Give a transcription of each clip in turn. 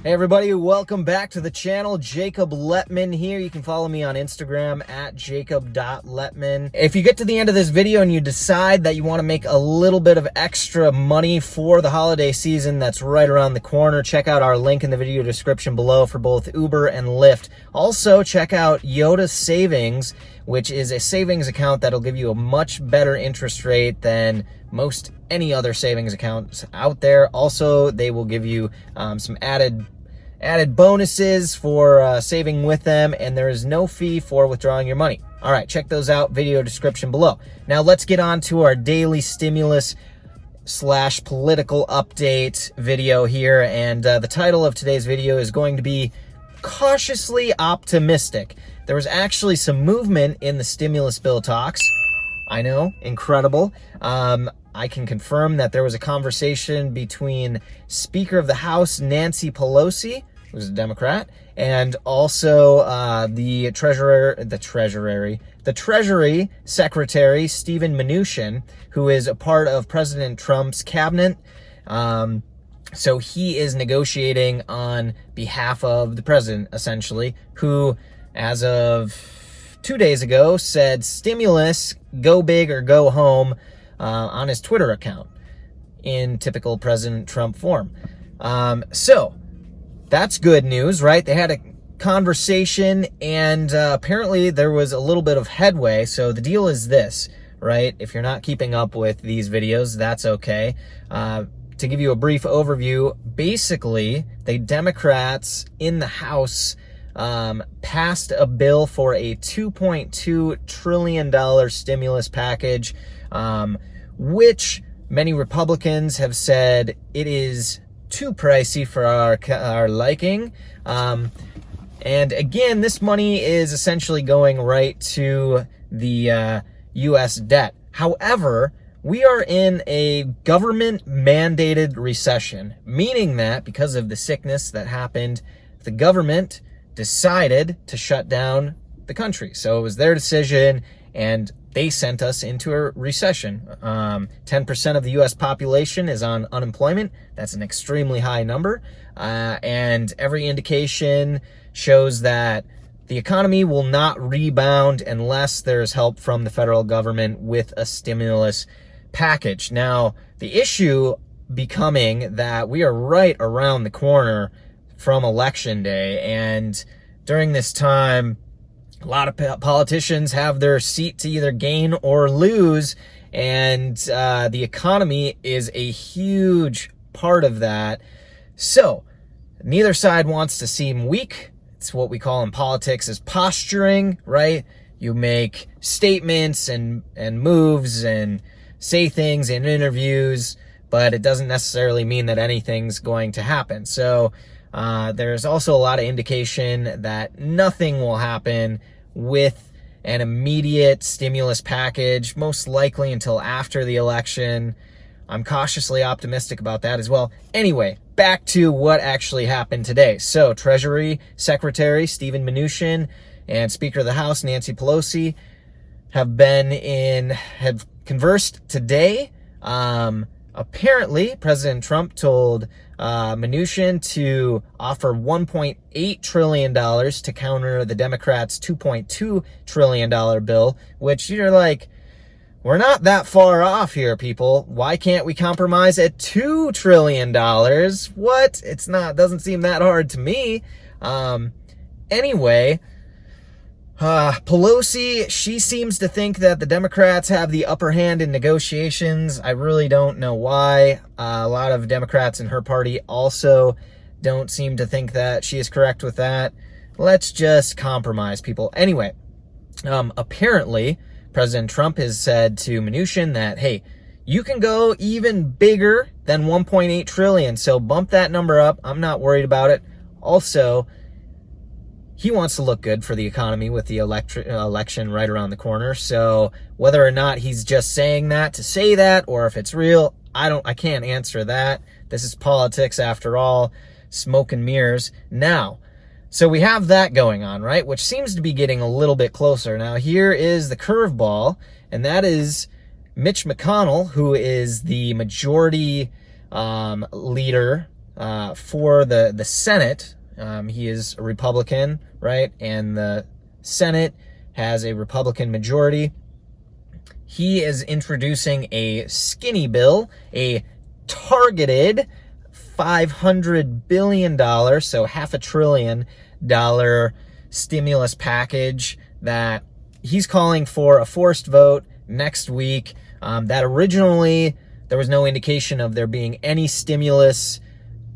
Hey everybody, welcome back to the channel. Jacob Letman here. You can follow me on Instagram at jacob.letman. If you get to the end of this video and you decide that you want to make a little bit of extra money for the holiday season that's right around the corner, check out our link in the video description below for both Uber and Lyft. Also, check out Yoda Savings, which is a savings account that'll give you a much better interest rate than most any other savings accounts out there. Also, they will give you some added bonuses for saving with them, and there is no fee for withdrawing your money. All right, check those out, video description below. Now let's get on to our daily stimulus / political update video here, and the title of today's video is going to be Cautiously Optimistic. There was actually some movement in the stimulus bill talks. I know, incredible. I can confirm that there was a conversation between Speaker of the House Nancy Pelosi, who's a Democrat, and also the Treasury Secretary Steven Mnuchin, who is a part of President Trump's cabinet. So he is negotiating on behalf of the president, essentially, who, as of 2 days ago, said stimulus, go big or go home, on his Twitter account in typical President Trump form. So that's good news, right? They had a conversation, and apparently there was a little bit of headway. So the deal is this, right? If you're not keeping up with these videos, that's okay. To give you a brief overview, basically, the Democrats in the House passed a bill for a $2.2 trillion stimulus package, which many Republicans have said it is too pricey for our liking. And again, this money is essentially going right to the U.S. debt. However, we are in a government-mandated recession, meaning that because of the sickness that happened, the government decided to shut down the country. So it was their decision, and they sent us into a recession. 10% of the U.S. population is on unemployment. That's an extremely high number. And every indication shows that the economy will not rebound unless there's help from the federal government with a stimulus package. Now, the issue becoming that we are right around the corner from Election Day, and during this time, a lot of politicians have their seat to either gain or lose, and the economy is a huge part of that. So, neither side wants to seem weak. It's what we call in politics is posturing, right? You make statements and moves and say things in interviews, but it doesn't necessarily mean that anything's going to happen. So there's also a lot of indication that nothing will happen with an immediate stimulus package, most likely until after the election. I'm cautiously optimistic about that as well. Anyway, back to what actually happened today. So Treasury Secretary Steven Mnuchin and Speaker of the House Nancy Pelosi have conversed today. Apparently, President Trump told Mnuchin to offer $1.8 trillion to counter the Democrats' $2.2 trillion bill, which you're like, we're not that far off here, people. Why can't we compromise at $2 trillion? What? Doesn't seem that hard to me. Anyway, Pelosi, she seems to think that the Democrats have the upper hand in negotiations. I really don't know why. A lot of Democrats in her party also don't seem to think that she is correct with that. Let's just compromise, people. Anyway, apparently, President Trump has said to Mnuchin that, hey, you can go even bigger than 1.8 trillion, so bump that number up. I'm not worried about it. Also, he wants to look good for the economy with the election right around the corner. So whether or not he's just saying that to say that, or if it's real, I can't answer that. This is politics after all, smoke and mirrors. Now, so we have that going on, right? Which seems to be getting a little bit closer. Now here is the curveball, and that is Mitch McConnell, who is the majority leader for the Senate. He is a Republican, right? And the Senate has a Republican majority. He is introducing a skinny bill, a targeted $500 billion, so $500 billion stimulus package that he's calling for a forced vote next week. That originally, there was no indication of there being any stimulus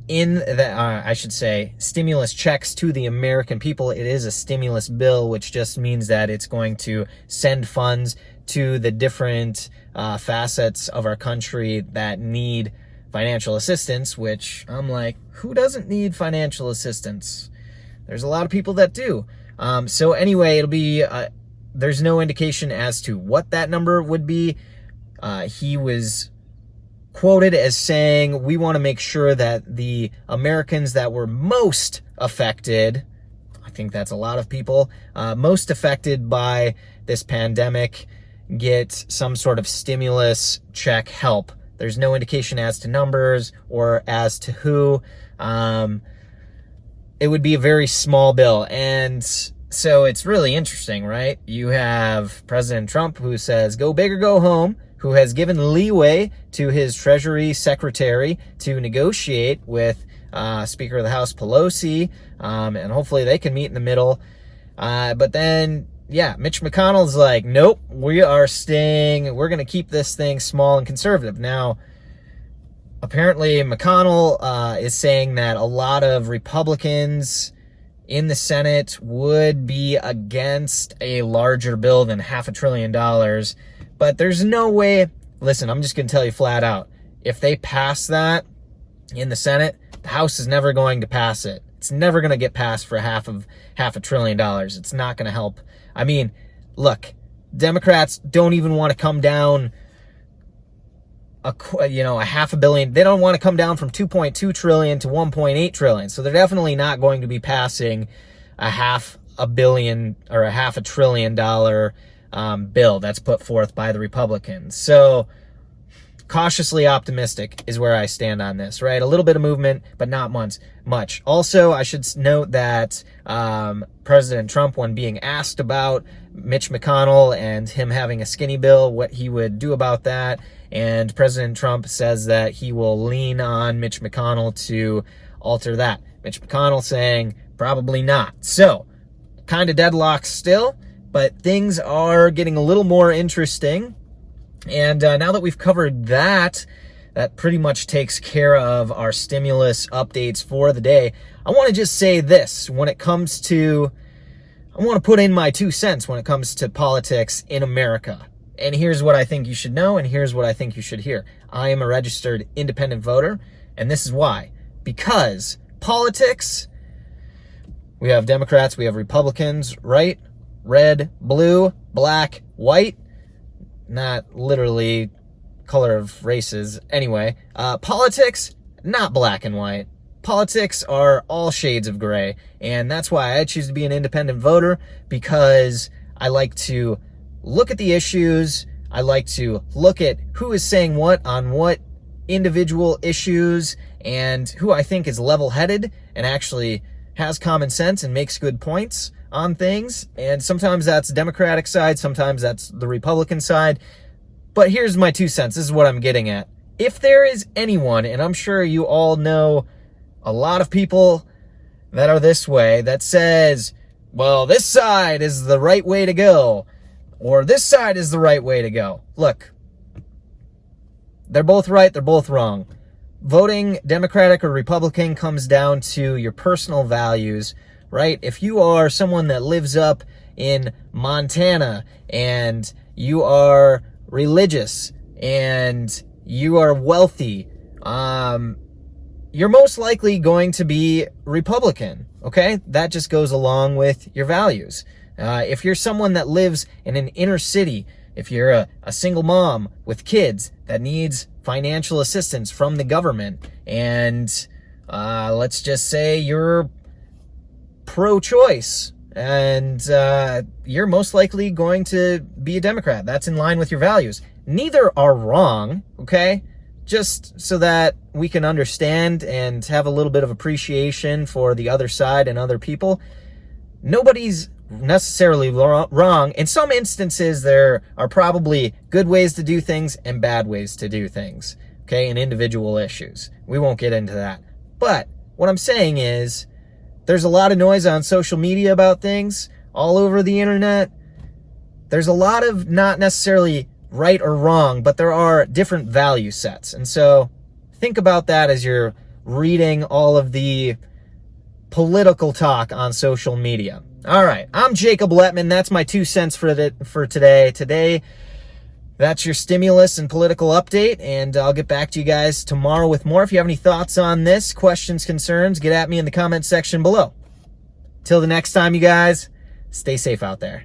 in the, I should say, stimulus checks to the American people. It is a stimulus bill, which just means that it's going to send funds to the different facets of our country that need financial assistance, which I'm like, who doesn't need financial assistance? There's a lot of people that do. So anyway, it'll be, there's no indication as to what that number would be. He was quoted as saying, we want to make sure that the Americans that were most affected, I think that's a lot of people, most affected by this pandemic, get some sort of stimulus check help. There's no indication as to numbers or as to who. It would be a very small bill. And so it's really interesting, right? You have President Trump, who says, go big or go home, who has given leeway to his Treasury Secretary to negotiate with Speaker of the House Pelosi, and hopefully they can meet in the middle. But then, yeah, Mitch McConnell's like, nope, we're going to keep this thing small and conservative. Now, apparently McConnell is saying that a lot of Republicans in the Senate would be against a larger bill than $500 billion. But there's no way, listen, I'm just going to tell you flat out, if they pass that in the Senate, the House is never going to pass it. It's never going to get passed for $500 billion. It's not going to help. I mean, look, Democrats don't even want to come down a $500 million. They don't want to come down from 2.2 trillion to 1.8 trillion. So they're definitely not going to be passing $500 million or $500 billion bill that's put forth by the Republicans. So cautiously optimistic is where I stand on this, right? A little bit of movement, but not much. Also, I should note that President Trump, when being asked about Mitch McConnell and him having a skinny bill, what he would do about that, and President Trump says that he will lean on Mitch McConnell to alter that. Mitch McConnell saying probably not. So, kind of deadlocked still, but things are getting a little more interesting. And now that we've covered that, that pretty much takes care of our stimulus updates for the day. I want to just say this, when it comes to, I want to put in my 2 cents when it comes to politics in America. And here's what I think you should know, and here's what I think you should hear. I am a registered independent voter, and this is why. Because politics, we have Democrats, we have Republicans, right? Red, blue, black, white. Not literally color of races. Anyway, politics, not black and white. Politics are all shades of gray. And that's why I choose to be an independent voter, because I like to look at the issues. I like to look at who is saying what on what individual issues, and who I think is level-headed and actually has common sense and makes good points on things. And sometimes that's Democratic side, sometimes that's the Republican side. But here's my 2 cents. This is what I'm getting at. If there is anyone, and I'm sure you all know a lot of people that are this way, that says, well, this side is the right way to go, or this side is the right way to go. Look, they're both right, they're both wrong. Voting Democratic or Republican comes down to your personal values, right? If you are someone that lives up in Montana and you are religious and you are wealthy, you're most likely going to be Republican, okay? That just goes along with your values. If you're someone that lives in an inner city, if you're a single mom with kids that needs financial assistance from the government, and let's just say you're pro-choice, and you're most likely going to be a Democrat. That's in line with your values. Neither are wrong, okay? just so that we can understand and have a little bit of appreciation for the other side and other people. Nobody's necessarily wrong. In some instances, there are probably good ways to do things and bad ways to do things, okay, and individual issues. We won't get into that. But what I'm saying is, there's a lot of noise on social media about things all over the internet. There's a lot of not necessarily right or wrong, but there are different value sets. And so think about that as you're reading all of the political talk on social media. All right, I'm Jacob Letman. That's my 2 cents for today. Today, that's your stimulus and political update, and I'll get back to you guys tomorrow with more. If you have any thoughts on this, questions, concerns, get at me in the comment section below. Till the next time, you guys, stay safe out there.